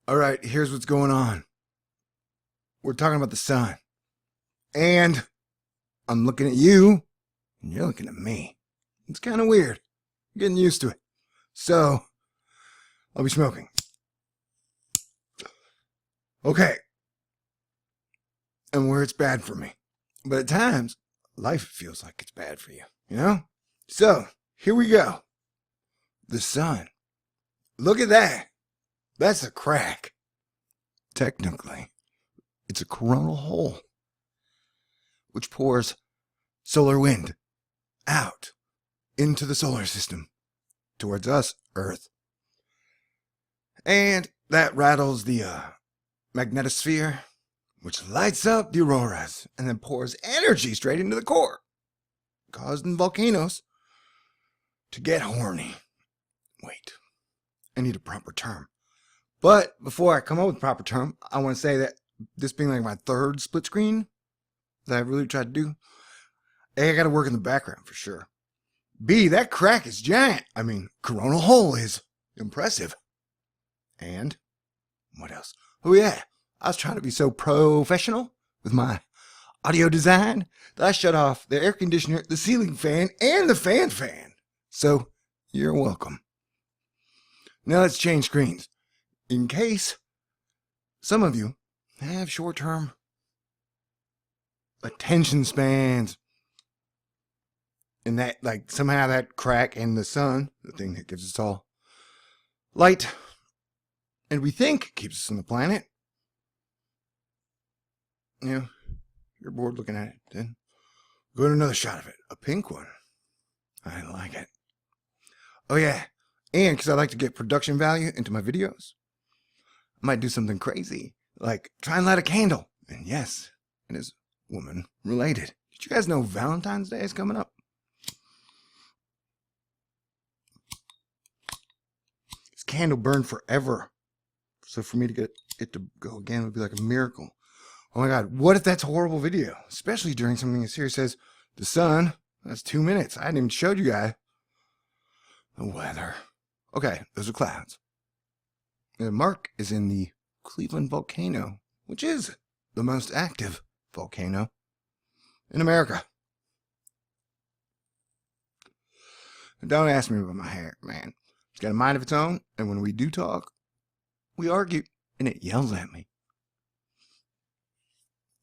All right, here's what's going on. We're talking about the sun. And I'm looking at you, and you're looking at me. It's kind of weird. I'm getting used to it. So, I'll be smoking. Okay. And where it's bad for me. But at times, life feels like it's bad for you, you know? So, here we go. The sun. Look at that. That's a crack. Technically, it's a coronal hole, which pours solar wind out into the solar system towards us, Earth. And that rattles the magnetosphere, which lights up the auroras and then pours energy straight into the core, causing volcanoes to get horny. Wait, I need a proper term. But before I come up with a proper term, I want to say that this being like my third split screen that I've really tried to do, A, I got to work in the background for sure. B, that crack is giant. I mean, coronal hole is impressive. And what else? Oh yeah, I was trying to be so professional with my audio design that I shut off the air conditioner, the ceiling fan, and the fan. So you're welcome. Now let's change screens. In case some of you have short-term attention spans, and that, like, somehow that crack in the sun, the thing that gives us all light, and we think keeps us on the planet, you know, you're bored looking at it, then go to another shot of it, a pink one. I like it. Oh yeah, and because I like to get production value into my videos, I might do something crazy, like try and light a candle. And yes, it is woman related. Did you guys know Valentine's Day is coming up? This candle burned forever. So for me to get it to go again would be like a miracle. Oh my God, what if that's a horrible video? Especially during something as serious as the sun. That's 2 minutes. I hadn't even showed you guys the weather. Okay, those are clouds. And Mark is in the Cleveland volcano, which is the most active volcano in America. Don't ask me about my hair, man. It's got a mind of its own, and when we do talk, we argue, and it yells at me.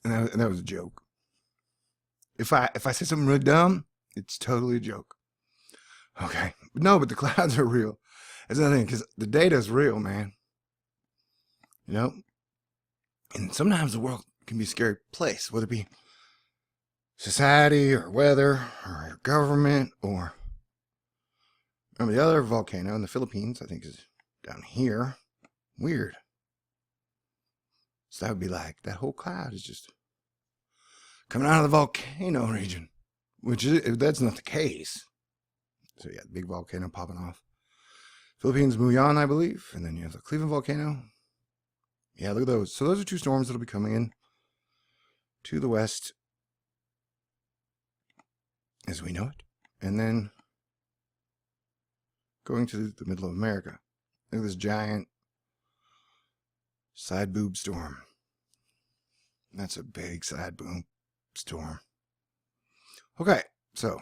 And that was a joke. If I say something really dumb, it's totally a joke. Okay. No, but the clouds are real. That's another thing, because the data is real, man. You know? And sometimes the world can be a scary place, whether it be society or weather or your government or... Remember the other volcano in the Philippines, I think, is down here. Weird. So that would be like, that whole cloud is just coming out of the volcano region, which is, that's not the case. So yeah, the big volcano popping off. Philippines, Mayon, I believe. And then you have the Cleveland volcano. Yeah, look at those. So those are two storms that will be coming in to the west as we know it. And then going to the middle of America. Look at this giant side boob storm. That's a big side boob storm. Okay, so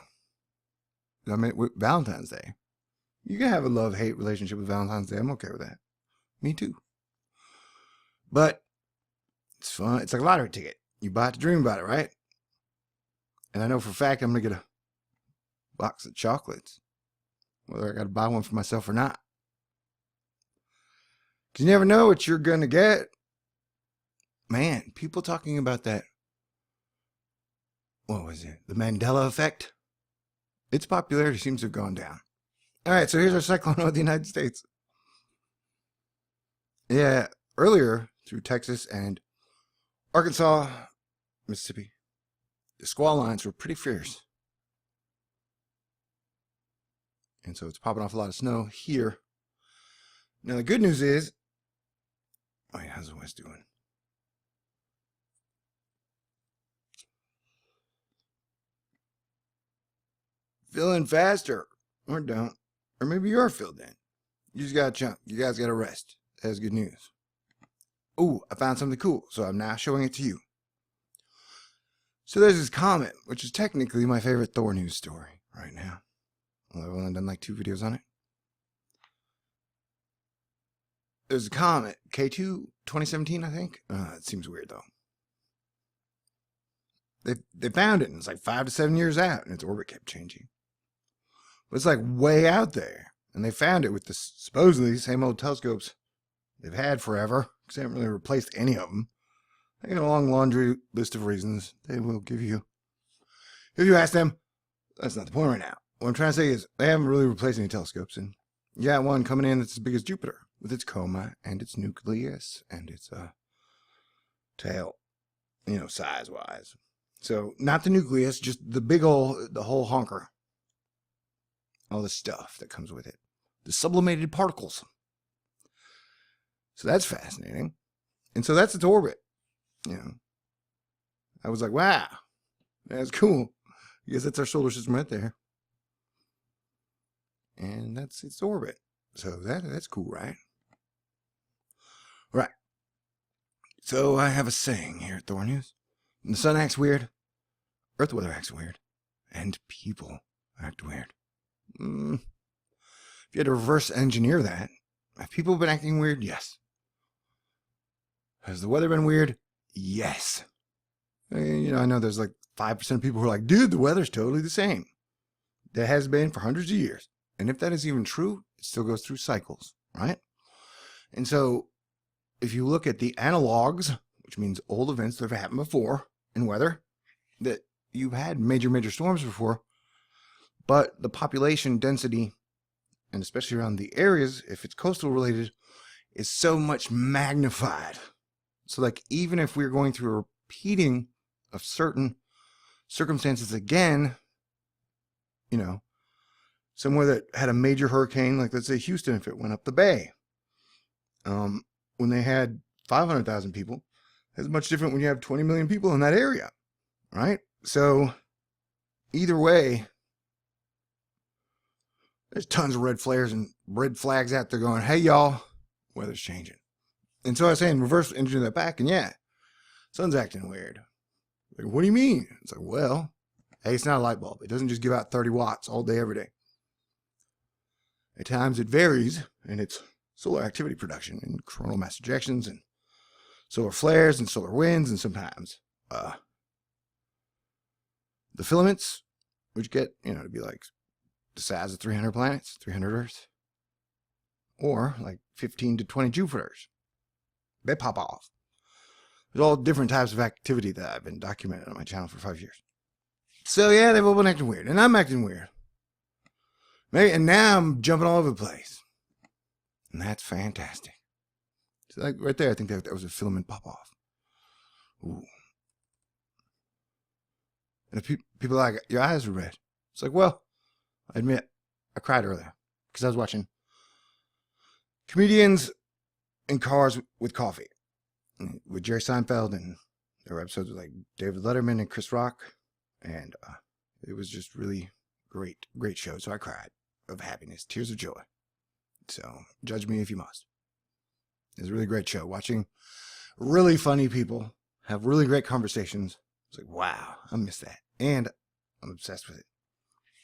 I mean, with Valentine's Day, you can have a love-hate relationship with Valentine's Day. I'm okay with that. Me too. But it's fun. It's like a lottery ticket. You buy it to dream about it, right? And I know for a fact I'm going to get a box of chocolates, whether I got to buy one for myself or not. Because you never know what you're going to get. Man, people talking about that, what was it? The Mandela effect? Its popularity seems to have gone down. All right, so here's our cyclone of the United States. Yeah, earlier through Texas and Arkansas, Mississippi, the squall lines were pretty fierce. And so it's popping off a lot of snow here. Now the good news is, oh yeah, how's the west doing? Fill in faster, or don't. Or maybe you're filled in. You just got to chunk. You guys got to rest. That's good news. Ooh, I found something cool, so I'm now showing it to you. So there's this comet, which is technically my favorite THORNEWS story right now. Well, I've only done like 2 videos on it. There's a comet, K2 2017, I think. It seems weird though. They found it, and it's like 5 to 7 years out, and its orbit kept changing. But it's like way out there, and they found it with the supposedly same old telescopes they've had forever, because they haven't really replaced any of them. They got a long laundry list of reasons they will give you if you ask them. That's not the point right now. What I'm trying to say is they haven't really replaced any telescopes, and you got one coming in that's as big as Jupiter, with its coma and its nucleus and its tail, size-wise. So not the nucleus, just the the whole honker. All the stuff that comes with it. The sublimated particles. So that's fascinating. And so that's its orbit. I was like, wow, that's cool. I guess that's our solar system right there. And that's its orbit. So that's cool, right? Right. So I have a saying here at THORNEWS. When the sun acts weird, Earth weather acts weird, and people act weird. If you had to reverse engineer that, have people been acting weird? Yes. Has the weather been weird? Yes. I know there's like 5% of people who are like, dude, the weather's totally the same. That has been for hundreds of years. And if that is even true, it still goes through cycles, right? And so if you look at the analogs, which means old events that have happened before in weather, that you've had major storms before, but the population density, and especially around the areas, if it's coastal related, is so much magnified. So like even if we're going through a repeating of certain circumstances again, somewhere that had a major hurricane, like let's say Houston, if it went up the bay, when they had 500,000 people, it's much different when you have 20 million people in that area, right? So either way, there's tons of red flags out there going, hey y'all, weather's changing. And so I was saying, reverse engineer that back, and yeah, sun's acting weird. Like, what do you mean? It's like, well, hey, it's not a light bulb. It doesn't just give out 30 watts all day, every day. At times it varies in its solar activity production and coronal mass ejections and solar flares and solar winds, and sometimes the filaments, which get, to be like the size of 300 planets, 300 Earths, or like 15 to 20 Jupiters. They pop off. There's all different types of activity that I've been documenting on my channel for 5 years. So yeah, they've all been acting weird, and I'm acting weird. And now I'm jumping all over the place. And that's fantastic. So like right there, I think that was a filament pop off. Ooh. And if people are like, your eyes are red. It's like, well, I admit, I cried earlier because I was watching comedians in cars with coffee with Jerry Seinfeld, and there were episodes with like David Letterman and Chris Rock, and it was just really great show. So I cried of happiness, tears of joy. So judge me if you must. It's a really great show. Watching really funny people have really great conversations. It's like, wow, I miss that. And I'm obsessed with it.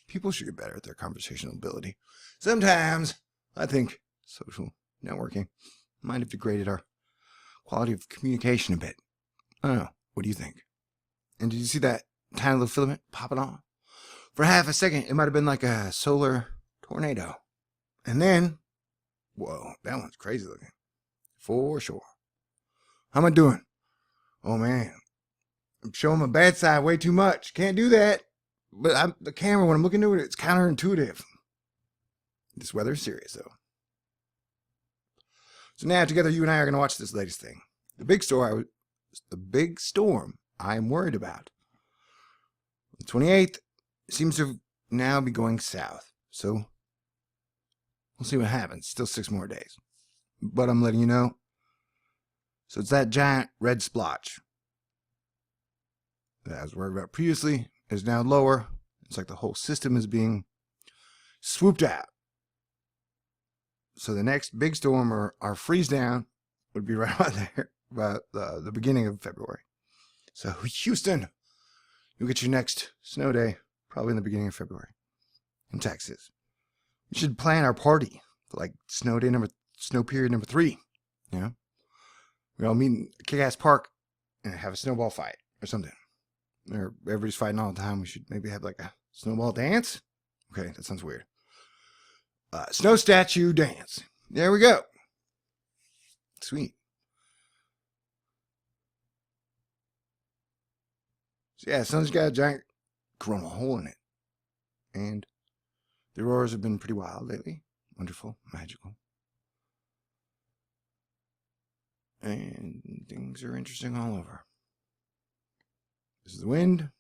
People should get better at their conversational ability. Sometimes I think social networking might have degraded our quality of communication a bit. I don't know. What do you think? And did you see that tiny little filament popping on? For half a second, it might have been like a solar tornado. And then, whoa, that one's crazy looking. For sure. How am I doing? Oh, man. I'm showing my bad side way too much. Can't do that. But the camera, when I'm looking at it, it's counterintuitive. This weather is serious, though. So now, together, you and I are going to watch this latest thing. The big storm I'm worried about. The 28th seems to now be going south. So, we'll see what happens. Still 6 more days. But I'm letting you know. So, it's that giant red splotch that I was worried about previously is now lower. It's like the whole system is being swooped out. So the next big storm or freeze down would be right about there about the beginning of February. So Houston, you'll get your next snow day probably in the beginning of February in Texas. We should plan our party for like snow period number 3. You know, we all meet in Kick-Ass Park and have a snowball fight or something. Or everybody's fighting all the time. We should maybe have like a snowball dance. Okay, that sounds weird. Snow statue dance. There we go. Sweet. So yeah, sun's got a giant coronal hole in it. And the auroras have been pretty wild lately. Wonderful, magical. And things are interesting all over. This is the wind.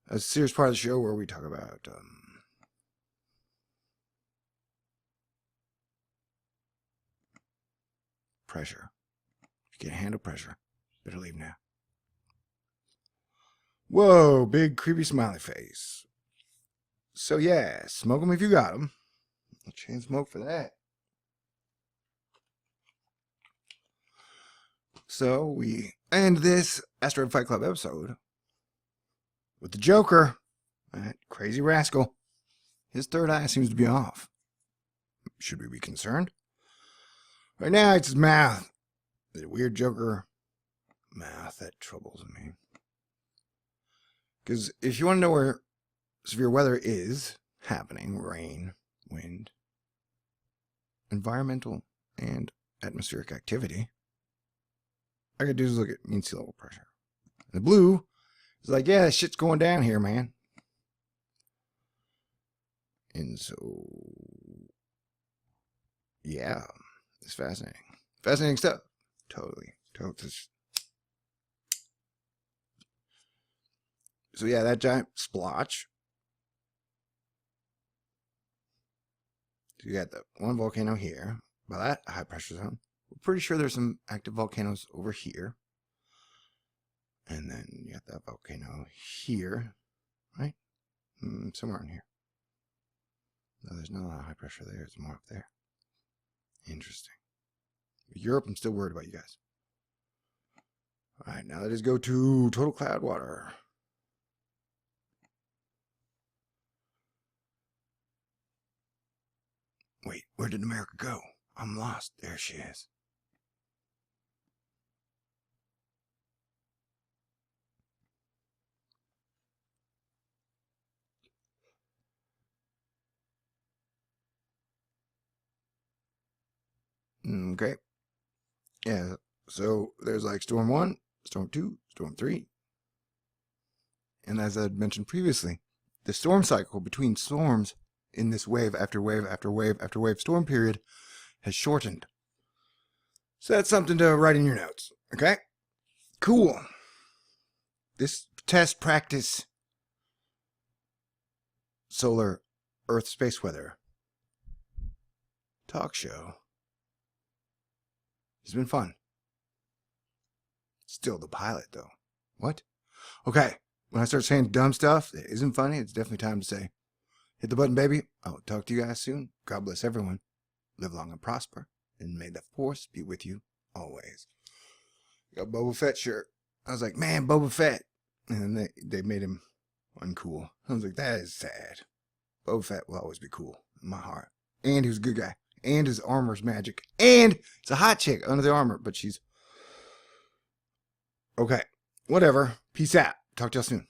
A serious part of the show where we talk about pressure. If you can't handle pressure, better leave now. Whoa, big creepy smiley face. So yeah, smoke them if you got them. Chain smoke for that. So we end this Asteroid Fight Club episode with the Joker, that crazy rascal. His third eye seems to be off. Should we be concerned? Right now it's his mouth. The weird Joker mouth that troubles me. Because if you want to know where severe weather is happening, rain, wind, environmental, and atmospheric activity, all I gotta do is look at mean sea level pressure. And the blue is like, yeah, shit's going down here, man. And so, yeah, it's fascinating. Fascinating stuff. Totally. So yeah, that giant splotch. So you got the one volcano here. By that high pressure zone. We're pretty sure there's some active volcanoes over here. And then you got that volcano here. Right? Somewhere in here. No, there's not a lot of high pressure there. It's more up there. Interesting. Europe, I'm still worried about you guys. Alright, now let us go to total cloud water. Wait, where did America go? I'm lost. There she is. Okay. Yeah, so there's like Storm 1, Storm 2, Storm 3. And as I had mentioned previously, the storm cycle between storms in this wave after wave after wave after wave storm period has shortened. So that's something to write in your notes, okay? Cool. This test practice solar Earth space weather talk show has been fun. Still the pilot, though. What? Okay, when I start saying dumb stuff that isn't funny, it's definitely time to say, hit the button, baby. I'll talk to you guys soon. God bless everyone. Live long and prosper. And may the force be with you always. Got Boba Fett shirt. I was like, man, Boba Fett. And then they made him uncool. I was like, that is sad. Boba Fett will always be cool in my heart. And he was a good guy. And his armor's magic. And it's a hot chick under the armor. But she's... okay. Whatever. Peace out. Talk to y'all soon.